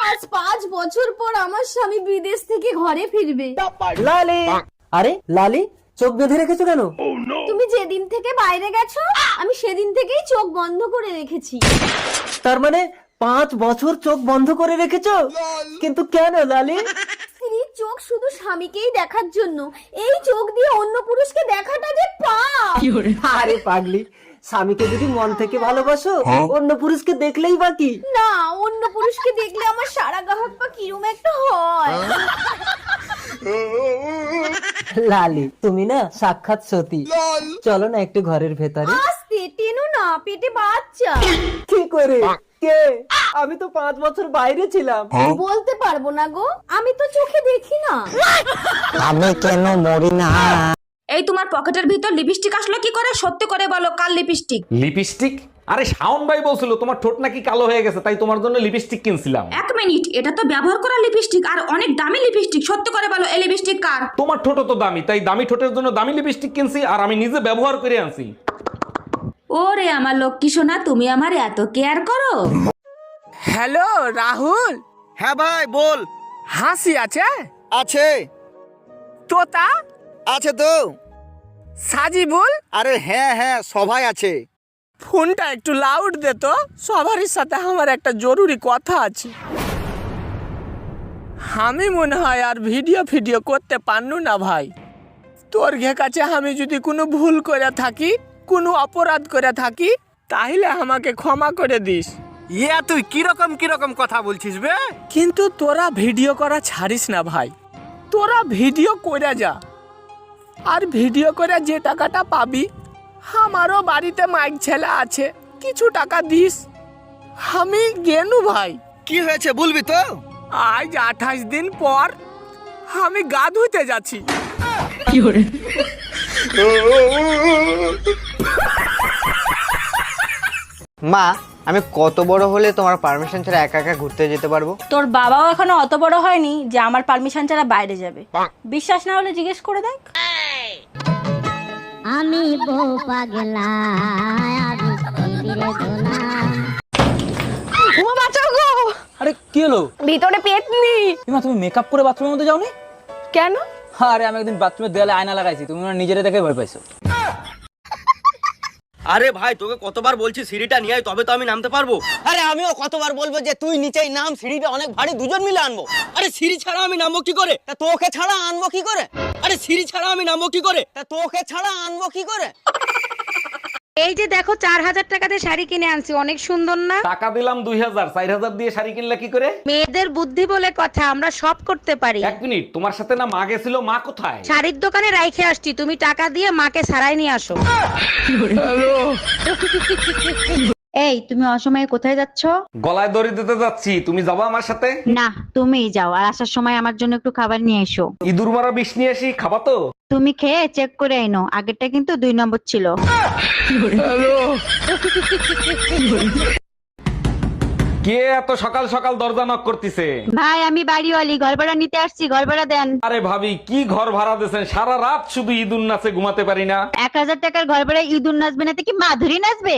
আজ 5 বছর পর আমার স্বামী বিদেশ থেকে ঘরে ফিরবে। লালি, আরে লালি চোখ বেঁধে রেখেছো কেন? তুমি যেদিন থেকে বাইরে গেছো আমি সেদিন থেকেই চোখ বন্ধ করে রেখেছি। তার মানে 5 বছর চোখ বন্ধ করে রেখেছো? কিন্তু কেন লালি? স্ত্রীর চোখ শুধু স্বামীকেই দেখার জন্য, এই চোখ দিয়ে অন্য পুরুষকে দেখাটা যে পাপ। আরে পাগলি, স্বামীকে যদি মন থেকে ভালোবাসো অন্য পুরুষকে দেখলেই বাকি। না, অন্য পুরুষকে দেখলে আমার সারা গাহক পা কিরম একটা হয়। লালি তুমি না সাক্ষাৎ সতী। চলো না একটু ঘরের ভেতরে। আস্তে টেনো না, পেটে বাচ্চা। কি করে? কে? আমি তো 5 বছর বাইরে ছিলাম। বলতে পারবো না গো, আমি তো চোখে দেখি না। আমি কেন মরি না? এই তোমার পকেটের ভিতর লিপস্টিক আসলো কি করে? সত্যি করে বলো, কাল লিপস্টিক? লিপস্টিক? আরে শাওন ভাই বলছিল তোমার ঠোঁট নাকি কালো হয়ে গেছে, তাই তোমার জন্য লিপস্টিক কিনছিলাম। এক মিনিট, এটা তো ব্যবহার করা লিপস্টিক আর অনেক দামি লিপস্টিক। সত্যি করে বলো, এই লিপস্টিক কার? তোমার ঠোঁটও তো দামি, তাই দামি ঠোঁটের জন্য দামি লিপস্টিক কিনছি আর আমি নিজে ব্যবহার করে আনছি। ওরে আমার লক্ষ্মী সোনা, তুমি আমার এত কেয়ার করো? হ্যালো রাহুল। হ্যাঁ ভাই বল। হাসি আছে? আছে। তোতা আছে তো। সাজিবুল? আরে হ্যাঁ হ্যাঁ সবাই আছে। ফোনটা একটু লাউড দে তো, সবারই সাথে আমার একটা জরুরি কথা আছে। আমি মনে হয় আর ভিডিও করতে পারনু না ভাই। তোর কাছে আমি যদি কোনো ভুল করে থাকি, কোনো অপরাধ করে থাকি, তাহলে আমাকে ক্ষমা করে দিস। ইয়া তুই কিরকম কথা বলছিস বে? কিন্তু তোরা ভিডিও করা ছাড়িস না ভাই, তোরা ভিডিও করে যা, আর ভিডিও করে যে টাকাটা পাবি, আমারও বাড়িতে মাইক ছেলে আছে, কিছু টাকা দিস। আমি গেনু ভাই। কি হয়েছে বলবি তো? আজ 28 দিন পর আমি গা ধুতে যাচ্ছি। মা, আমি কত বড় হলে তোমার পারমিশন ছাড়া একা একা ঘুরতে যেতে পারবো? তোর বাবাও এখনো অত বড় হয়নি যে আমার পারমিশন ছাড়া বাইরে যাবে। বিশ্বাস না হলে জিজ্ঞেস করে দেখ। আমি বউ পাগলা, বাঁচাও গো! আরে কি হলো? ভিতরে পেতনি। ইমা তুমি মেকআপ করে বাথরুমের মধ্যে যাওনি কেন? আরে আমি একদিন বাথরুমের দেয়ালে আয়না লাগাইছি, তুমি ওনার নিজেরে দেখে ভয় পাইছো। আরে ভাই তোকে কতবার বলছি সিঁড়িটা নিয়ে আয়, তবে তো আমি নামতে পারবো। আরে আমিও কতবার বলবো যে তুই নিচেই নাম, সিঁড়িটা অনেক ভারী, দুজন মিলে আনবো। আরে সিঁড়ি ছাড়া আমি নামবো কি করে? তা তোকে ছাড়া আনবো কি করে? আরে সিঁড়ি ছাড়া আমি নামবো কি করে? তা তোকে ছাড়া আনবো কি করে? এই যে দেখো 4000 টাকাতে শাড়ি কিনে আনছি, অনেক সুন্দর না? টাকা দিলাম 2000, 4000 দিয়ে শাড়ি কিনলে কি করে? মেয়েদের বুদ্ধি বলে কথা, আমরা সব করতে পারি। এক মিনিট, তোমার সাথে না মা গেছিল, মা কোথায়? শাড়ির দোকানে রাইখে আসছি, তুমি টাকা দিয়ে মাকে সারাই নিয়ে আসো। এই তুমি অসময়ে কোথায় যাচ্ছ? গলায় দড়ি দিতে যাচ্ছি, তুমি যাবা আমার সাথে? না, তুমিই যাও, আর আসার সময় আমার জন্য একটু খাবার নিয়ে এসো। ইঁদুর মারা বিষ নিয়ে আসি, খাবা তো? তুমি খেয়ে চেক করে আইনো, আগেরটা কিন্তু 2 নম্বর ছিল। কে এত সকাল সকাল দরজা নক করতেছে? ভাই আমি বাড়িওয়ালি, ঘর ভাড়া নিতে আসছি, ঘর ভাড়া দেন। আরে ভাবি, কি ঘর ভাড়া দিয়েছেন? সারা রাত শুধু ইঁদুর নাচে ঘুমাতে পারি না। 1000 টাকার ঘর ভাড়া ইঁদুর নাচবে না তো কি মাধুরী নাচবে?